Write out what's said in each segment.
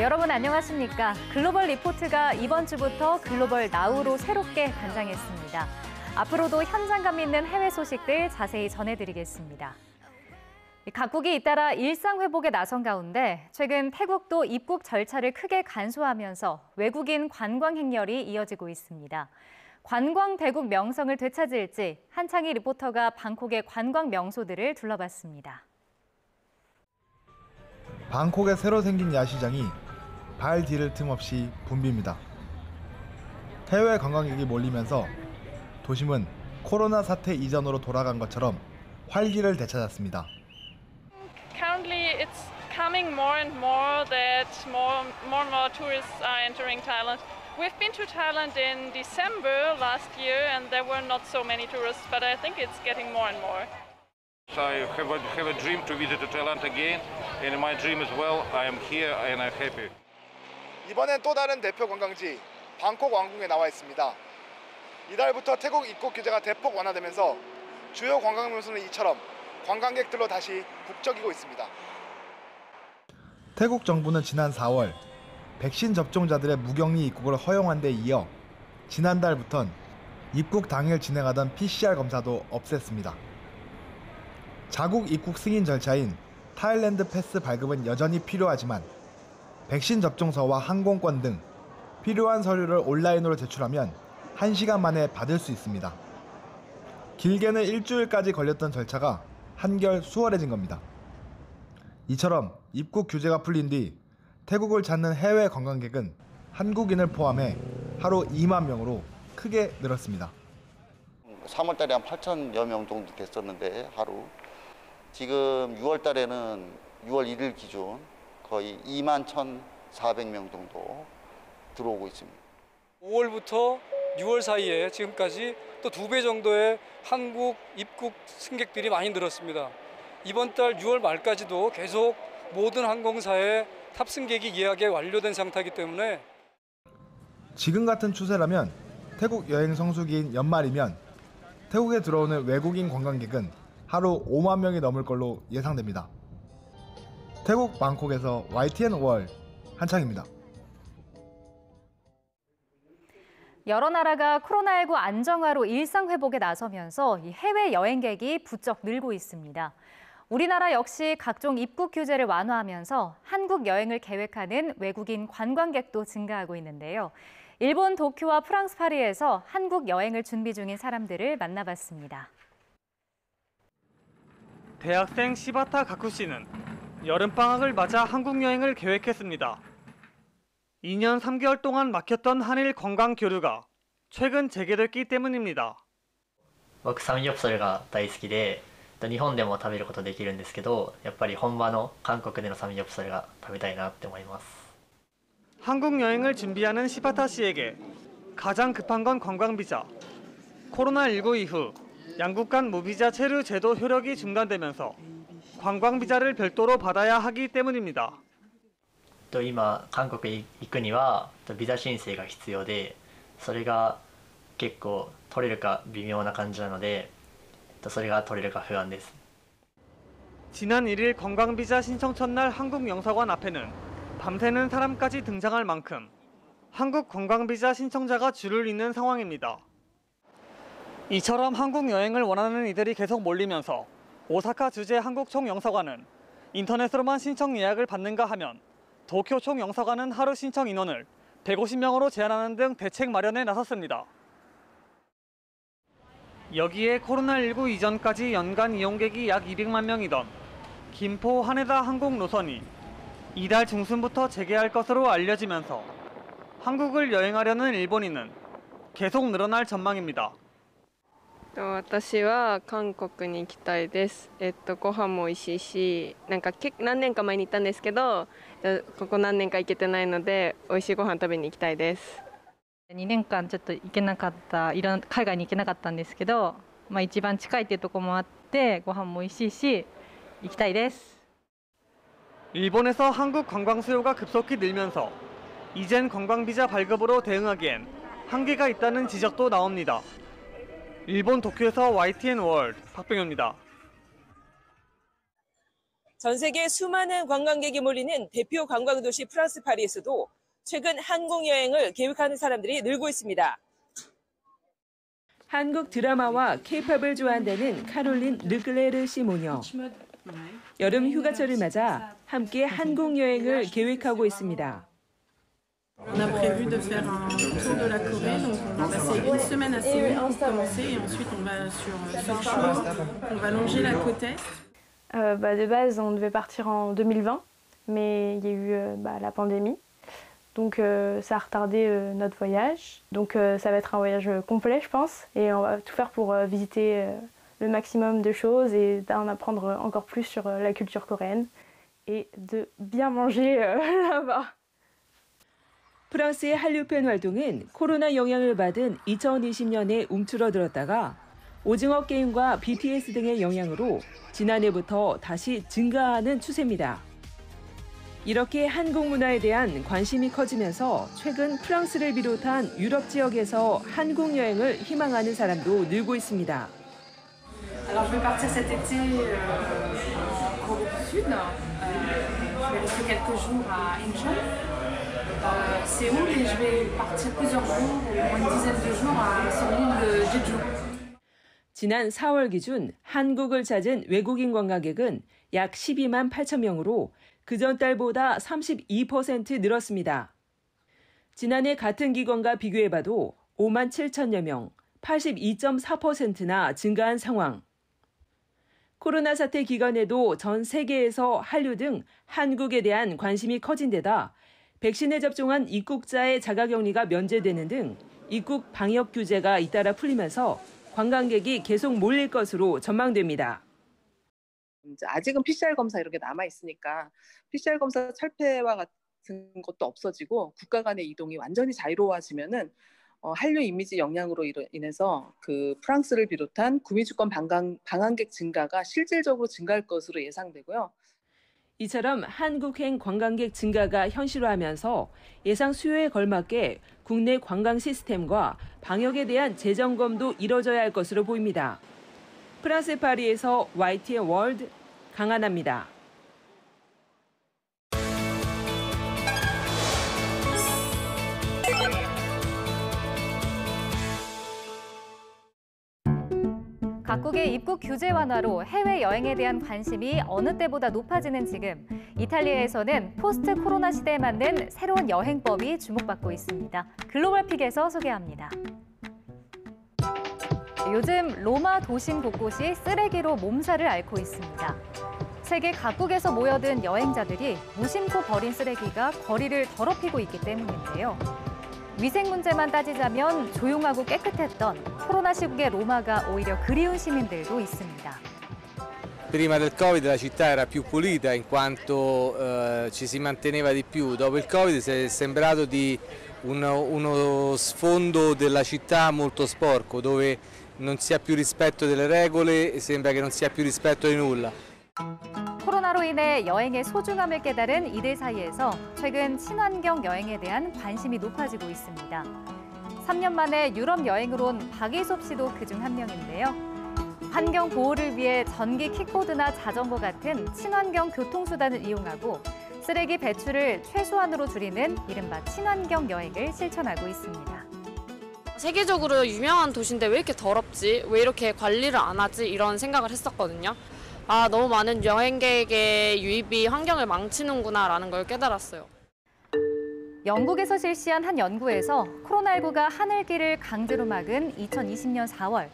여러분 안녕하십니까? 글로벌 리포트가 이번 주부터 글로벌 나우로 새롭게 단장했습니다. 앞으로도 현장감 있는 해외 소식들 자세히 전해드리겠습니다. 각국이 잇따라 일상 회복에 나선 가운데 최근 태국도 입국 절차를 크게 간소화하면서 외국인 관광 행렬이 이어지고 있습니다. 관광 대국 명성을 되찾을지 한창희 리포터가 방콕의 관광 명소들을 둘러봤습니다. 방콕에 새로 생긴 야시장이 발 디딜 틈 없이 붐빕니다. 해외 관광객이 몰리면서 도심은 코로나 사태 이전으로 돌아간 것처럼 활기를 되찾았습니다. Currently, it's coming more and more that more and more tourists are entering Thailand. We've been to Thailand in December last year, and there were not so many tourists, but I think it's getting more and more. I have a dream to visit Thailand again, and in my dream as well, I am here and I'm happy. 이번엔 또 다른 대표 관광지 방콕 왕궁에 나와 있습니다. 이달부터 태국 입국 규제가 대폭 완화되면서 주요 관광 명소는 이처럼 관광객들로 다시 북적이고 있습니다. 태국 정부는 지난 4월 백신 접종자들의 무격리 입국을 허용한 데 이어 지난달부턴 입국 당일 진행하던 PCR 검사도 없앴습니다. 자국 입국 승인 절차인 타일랜드 패스 발급은 여전히 필요하지만 백신 접종서와 항공권 등 필요한 서류를 온라인으로 제출하면 1시간 만에 받을 수 있습니다. 길게는 일주일까지 걸렸던 절차가 한결 수월해진 겁니다. 이처럼 입국 규제가 풀린 뒤 태국을 찾는 해외 관광객은 한국인을 포함해 하루 2만 명으로 크게 늘었습니다. 3월 달에 한 8천여 명 정도 됐었는데 하루. 지금 6월 달에는 6월 1일 기준 거의 2만 1,400명 정도 들어오고 있습니다. 5월부터 6월 사이에 지금까지 또 2배 정도의 한국 입국 승객들이 많이 늘었습니다. 이번 달 6월 말까지도 계속 모든 항공사의 탑승객이 예약이 완료된 상태이기 때문에 지금 같은 추세라면 태국 여행 성수기인 연말이면 태국에 들어오는 외국인 관광객은 하루 5만 명이 넘을 걸로 예상됩니다. 태국 방콕에서 YTN 월 한창입니다. 여러 나라가 코로나19 안정화로 일상 회복에 나서면서 해외 여행객이 부쩍 늘고 있습니다. 우리나라 역시 각종 입국 규제를 완화하면서 한국 여행을 계획하는 외국인 관광객도 증가하고 있는데요. 일본 도쿄와 프랑스 파리에서 한국 여행을 준비 중인 사람들을 만나봤습니다. 대학생 시바타 가쿠 씨는 여름방학을 맞아 한국 여행을 계획했습니다. 2년 3개월 동안 막혔던 한일 관광 교류가 최근 재개됐기 때문입니다. 僕サムギョプサルが大好きで日本でも食べることできるんですけどやっぱり本場の韓国でのサムギョプサルが食べたいなって思います. 한국 여행을 준비하는 시바타 씨에게 가장 급한 건 관광 비자. 코로나19 이후 양국 간 무비자 체류 제도 효력이 중단되면서 관광 비자를 별도로 받아야 하기 때문입니다. 今韓国へ行くにはビザ申請が必要でそれが結構取れるか微妙な感じなのでそれが取れるか不安です. 지난 1일 관광 비자 신청 첫날 한국 영사관 앞에는 밤새는 사람까지 등장할 만큼 한국 관광 비자 신청자가 줄을 잇는 상황입니다. 이처럼 한국 여행을 원하는 이들이 계속 몰리면서 오사카 주재 한국 총영사관은 인터넷으로만 신청 예약을 받는가 하면 도쿄 총영사관은 하루 신청 인원을 150명으로 제한하는 등 대책 마련에 나섰습니다. 여기에 코로나19 이전까지 연간 이용객이 약 200만 명이던 김포 하네다 항공 노선이 이달 중순부터 재개할 것으로 알려지면서 한국을 여행하려는 일본인은 계속 늘어날 전망입니다. 私は韓国に行きたいです。ご飯も美味しいし、何年か前に行ったんですけど、ここ何年か行けてないので美味しいご飯食べに行きたいです。2年間ちょっと行けなかった、海外に行けなかったんですけど、一番近いっていうところもあってご飯も美味しいし行きたいです. 일본에서 한국 관광 수요가 급속히 늘면서 이젠 관광 비자 발급으로 대응하기엔 한계가 있다는 지적도 나옵니다. 일본 도쿄에서 YTN 월드 박병효입니다. 전 세계 수많은 관광객이 몰리는 대표 관광도시 프랑스 파리에서도 최근 한국 여행을 계획하는 사람들이 늘고 있습니다. 한국 드라마와 케이팝을 좋아한다는 카롤린 르클레르 씨 모녀. 여름 휴가철을 맞아 함께 한국 여행을 계획하고 있습니다. On a prévu de faire un tour de la Corée, donc on va passer une semaine à Séoul pour commencer et ensuite on va sur Seoul, on va longer la côte est. De base, on devait partir en 2020, mais il y a eu la pandémie, donc ça a retardé notre voyage. Donc ça va être un voyage complet, je pense, et on va tout faire pour visiter le maximum de choses et d'en apprendre encore plus sur la culture coréenne et de bien manger là-bas. 프랑스의 한류 팬 활동은 코로나 영향을 받은 2020년에 움츠러들었다가 오징어 게임과 BTS 등의 영향으로 지난해부터 다시 증가하는 추세입니다. 이렇게 한국 문화에 대한 관심이 커지면서 최근 프랑스를 비롯한 유럽 지역에서 한국 여행을 희망하는 사람도 늘고 있습니다. Alors je vais partir cet été en Corée du Sud. Je vais rester quelques jours à Incheon, Séoul, et je vais partir plusieurs jours, au moins une dizaine de jours sur l'île de Jeju. 지난 4월 기준 한국을 찾은 외국인 관광객은 약 12만 8천 명으로 그전 달보다 32% 늘었습니다. 지난해 같은 기간과 비교해봐도 5만 7천여 명, 82.4%나 증가한 상황. 코로나 사태 기간에도 전 세계에서 한류 등 한국에 대한 관심이 커진 데다 백신을 접종한 입국자의 자가격리가 면제되는 등 입국 방역 규제가 잇따라 풀리면서 관광객이 계속 몰릴 것으로 전망됩니다. 아직은 PCR 검사 이런 게 남아 있으니까 PCR 검사 철폐와 같은 것도 없어지고 국가 간의 이동이 완전히 자유로워지면은 한류 이미지 영향으로 인해서 그 프랑스를 비롯한 구미주권 방한객 증가가 실질적으로 증가할 것으로 예상되고요. 이처럼 한국행 관광객 증가가 현실화하면서 예상 수요에 걸맞게 국내 관광 시스템과 방역에 대한 재점검도 이뤄져야 할 것으로 보입니다. 프랑스 파리에서 YTN 월드 강하나입니다. 각국의 입국 규제 완화로 해외여행에 대한 관심이 어느 때보다 높아지는 지금, 이탈리아에서는 포스트 코로나 시대에 맞는 새로운 여행법이 주목받고 있습니다. 글로벌픽에서 소개합니다. 요즘 로마 도심 곳곳이 쓰레기로 몸살을 앓고 있습니다. 세계 각국에서 모여든 여행자들이 무심코 버린 쓰레기가 거리를 더럽히고 있기 때문인데요. 위생 문제만 따지자면 조용하고 깨끗했던 코로나 시국의 로마가 오히려 그리운 시민들도 있습니다. Prima del Covid la città era più pulita in quanto ci si manteneva di più. Dopo il Covid è sembrato di uno sfondo della città molto sporco, dove non si ha più rispetto delle regole e sembra che non si ha più rispetto di nulla. 코로나로 인해 여행의 소중함을 깨달은 이들 사이에서 최근 친환경 여행에 대한 관심이 높아지고 있습니다. 3년 만에 유럽 여행으로 온 박일섭 씨도 그중 한 명인데요. 환경 보호를 위해 전기 킥보드나 자전거 같은 친환경 교통수단을 이용하고 쓰레기 배출을 최소한으로 줄이는 이른바 친환경 여행을 실천하고 있습니다. 세계적으로 유명한 도시인데 왜 이렇게 더럽지? 왜 이렇게 관리를 안 하지? 이런 생각을 했었거든요. 아, 너무 많은 여행객의 유입이 환경을 망치는구나라는 걸 깨달았어요. 영국에서 실시한 한 연구에서 코로나19가 하늘길을 강제로 막은 2020년 4월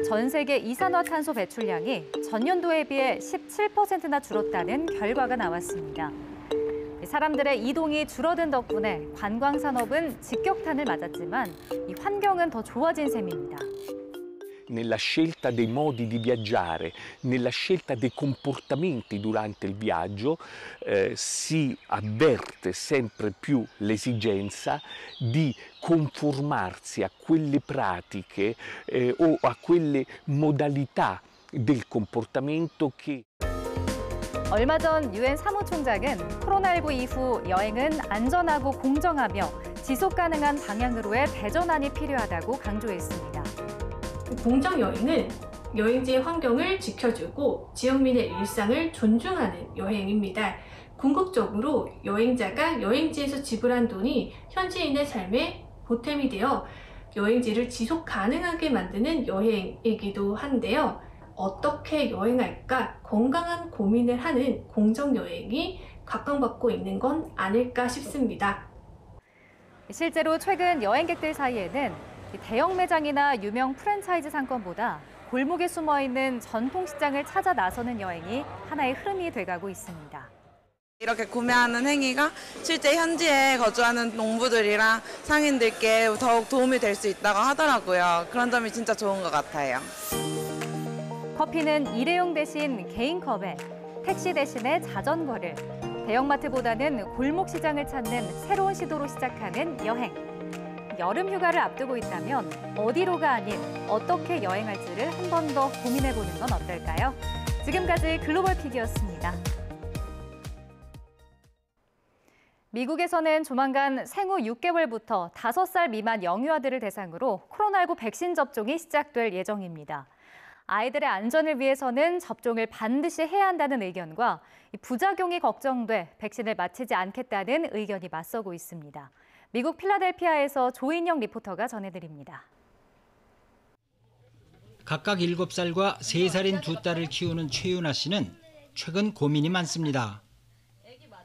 전 세계 이산화탄소 배출량이 전년도에 비해 17%나 줄었다는 결과가 나왔습니다. 사람들의 이동이 줄어든 덕분에 관광 산업은 직격탄을 맞았지만 이 환경은 더 좋아진 셈입니다. Nella scelta dei modi di viaggiare, nella scelta dei comportamenti durante il viaggio, si avverte sempre più l'esigenza di conformarsi a quelle pratiche o a quelle modalità del comportamento che 얼마 전 유엔 사무총장은 코로나19 이후 여행은 안전하고 공정하며 지속 가능한 방향으로의 대전환이 필요하다고 강조했습니다. 공정 여행을 여행지의 환경을 지켜주고 지역민의 일상을 존중하는 여행입니다. 궁극적으로 여행자가 여행지에서 지불한 돈이 현지인의 삶에 보탬이 되어 여행지를 지속 가능하게 만드는 여행이기도 한데요. 어떻게 여행할까 건강한 고민을 하는 공정여행이 각광받고 있는 건 아닐까 싶습니다. 실제로 최근 여행객들 사이에는 대형 매장이나 유명 프랜차이즈 상권보다 골목에 숨어있는 전통시장을 찾아 나서는 여행이 하나의 흐름이 돼가고 있습니다. 이렇게 구매하는 행위가 실제 현지에 거주하는 농부들이랑 상인들께 더욱 도움이 될 수 있다고 하더라고요. 그런 점이 진짜 좋은 것 같아요. 커피는 일회용 대신 개인컵에, 택시 대신에 자전거를, 대형마트보다는 골목시장을 찾는 새로운 시도로 시작하는 여행. 여름 휴가를 앞두고 있다면 어디로가 아닌 어떻게 여행할지를 한 번 더 고민해보는 건 어떨까요? 지금까지 글로벌 픽이었습니다. 미국에서는 조만간 생후 6개월부터 5살 미만 영유아들을 대상으로 코로나19 백신 접종이 시작될 예정입니다. 아이들의 안전을 위해서는 접종을 반드시 해야 한다는 의견과 부작용이 걱정돼 백신을 맞히지 않겠다는 의견이 맞서고 있습니다. 미국 필라델피아에서 조인영 리포터가 전해드립니다. 각각 7살과 3살인 두 딸을 키우는 최윤아 씨는 최근 고민이 많습니다.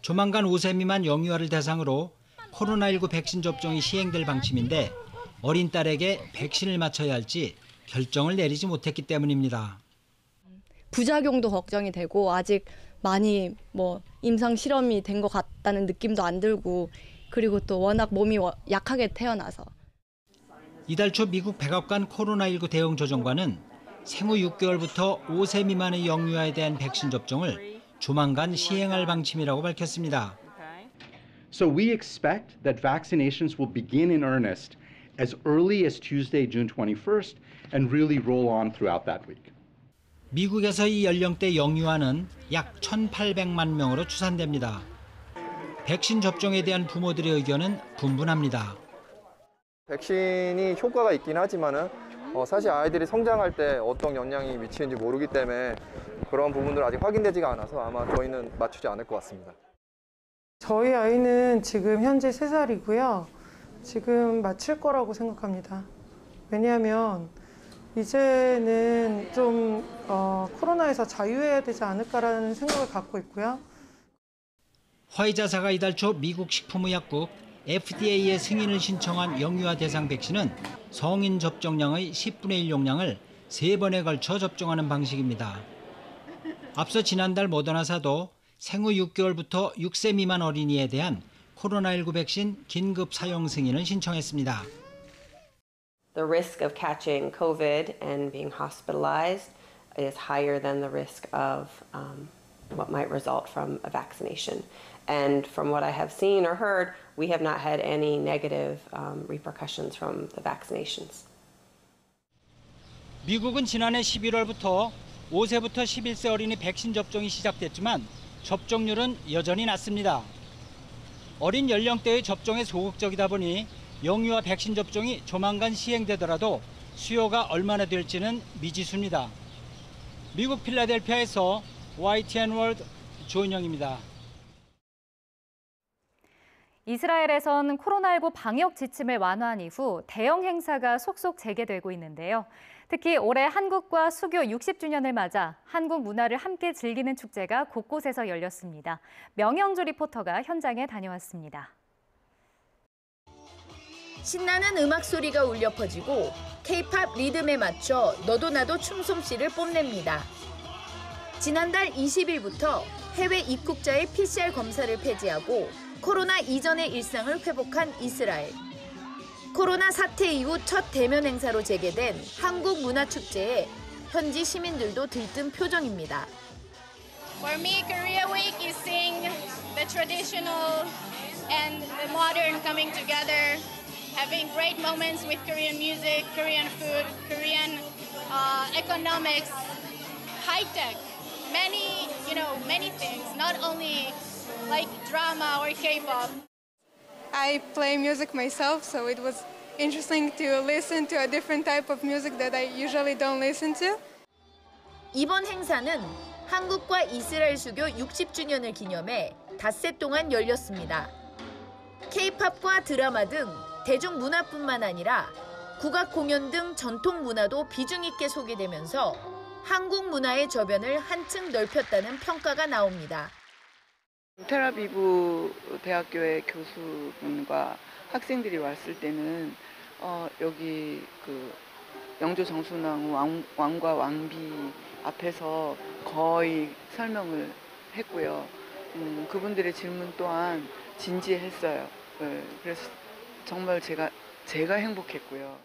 조만간 5세 미만 영유아를 대상으로 코로나19 백신 접종이 시행될 방침인데 어린 딸에게 백신을 맞춰야 할지 결정을 내리지 못했기 때문입니다. 부작용도 걱정이 되고 아직 많이 임상 실험이 된 것 같다는 느낌도 안 들고 그리고 또 워낙 몸이 약하게 태어나서. 이달 초 미국 백악관 코로나19 대응 조정관은 생후 6개월부터 5세 미만의 영유아에 대한 백신 접종을 조만간 시행할 방침이라고 밝혔습니다. So we expect that vaccinations will begin in earnest as early as Tuesday, June 21st and really roll on throughout that week. 미국에서 이 연령대 영유아는 약 1,800만 명으로 추산됩니다. 백신 접종에 대한 부모들의 의견은 분분합니다. 백신이 효과가 있긴 하지만은 사실 아이들이 성장할 때 어떤 영향이 미치는지 모르기 때문에 그런 부분들 아직 확인되지가 않아서 아마 저희는 맞추지 않을 것 같습니다. 저희 아이는 지금 현재 3살이고요. 지금 맞출 거라고 생각합니다. 왜냐하면 이제는 좀 코로나에서 자유해야 되지 않을까라는 생각을 갖고 있고요. 화이자사가 이달 초 미국 식품의약국 FDA에 승인을 신청한 영유아 대상 백신은 성인 접종량의 10분의 1 용량을 3번에 걸쳐 접종하는 방식입니다. 앞서 지난달 모더나사도 생후 6개월부터 6세 미만 어린이에 대한 코로나19 백신 긴급 사용 승인을 신청했습니다. The risk of catching COVID and being hospitalized is higher than the risk of what might result from a vaccination. And from what I have seen or heard, we have not had any negative repercussions from the vaccinations. 미국은 지난해 11월부터 5세부터 11세 어린이 백신 접종이 시작됐지만 접종률은 여전히 낮습니다. 어린 연령대의 접종에 소극적이다 보니 영유아 백신 접종이 조만간 시행되더라도 수요가 얼마나 될지는 미지수입니다. 미국 필라델피아에서 YTN 월드 조인영입니다. 이스라엘에선 코로나19 방역 지침을 완화한 이후 대형 행사가 속속 재개되고 있는데요. 특히 올해 한국과 수교 60주년을 맞아 한국 문화를 함께 즐기는 축제가 곳곳에서 열렸습니다. 명영주 리포터가 현장에 다녀왔습니다. 신나는 음악 소리가 울려 퍼지고 K-팝 리듬에 맞춰 너도 나도 춤솜씨를 뽐냅니다. 지난달 20일부터 해외 입국자의 PCR 검사를 폐지하고 코로나 이전의 일상을 회복한 이스라엘. 코로나 사태 이후 첫 대면 행사로 재개된 한국 문화축제에 현지 시민들도 들뜬 표정입니다. For me, Korea Week is seeing the traditional and the modern coming together, having great moments with Korean music, Korean food, Korean economics, high tech, many things, not only like drama or K-pop. I play music myself, so it was interesting to listen to a different type of music that I usually don't listen to. 이번 행사는 한국과 이스라엘 수교 60주년을 기념해 닷새 동안 열렸습니다. K-팝과 드라마 등 대중문화뿐만 아니라 국악 공연 등 전통 문화도 비중 있게 소개되면서 한국 문화의 저변을 한층 넓혔다는 평가가 나옵니다. 텔아비브 대학교의 교수분과 학생들이 왔을 때는 여기 그 영조 정순왕 왕과 왕비 앞에서 거의 설명을 했고요. 그분들의 질문 또한 진지했어요. 그래서 정말 제가 행복했고요.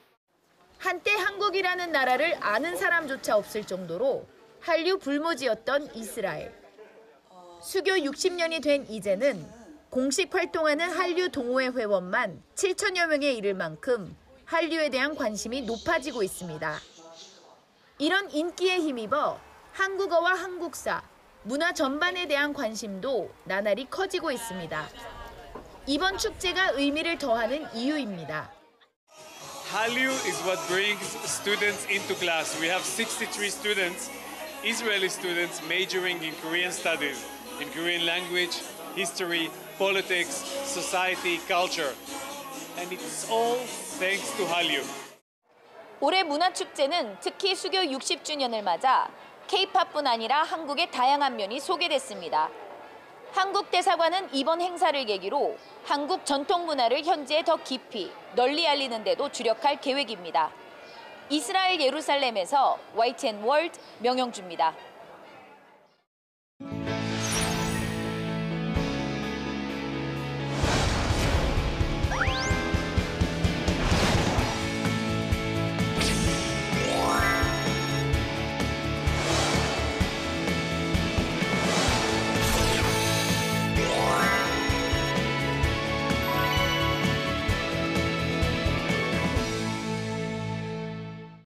한때 한국이라는 나라를 아는 사람조차 없을 정도로 한류 불모지였던 이스라엘. 수교 60년이 된 이제는 공식 활동하는 한류 동호회 회원만 7천여 명에 이를 만큼 한류에 대한 관심이 높아지고 있습니다. 이런 인기에 힘입어 한국어와 한국사, 문화 전반에 대한 관심도 나날이 커지고 있습니다. 이번 축제가 의미를 더하는 이유입니다. Hallyu is what brings students into class. We have 63 students, Israeli students majoring in Korean studies, in Korean language, history, politics, society, culture. And it's all thanks to Hallyu. 올해 문화축제는 특히 수교 60주년을 맞아 K-팝뿐 아니라 한국의 다양한 면이 소개됐습니다. 한국 대사관은 이번 행사를 계기로 한국 전통 문화를 현지에 더 깊이, 널리 알리는 데도 주력할 계획입니다. 이스라엘 예루살렘에서 YTN 월드 명영주입니다.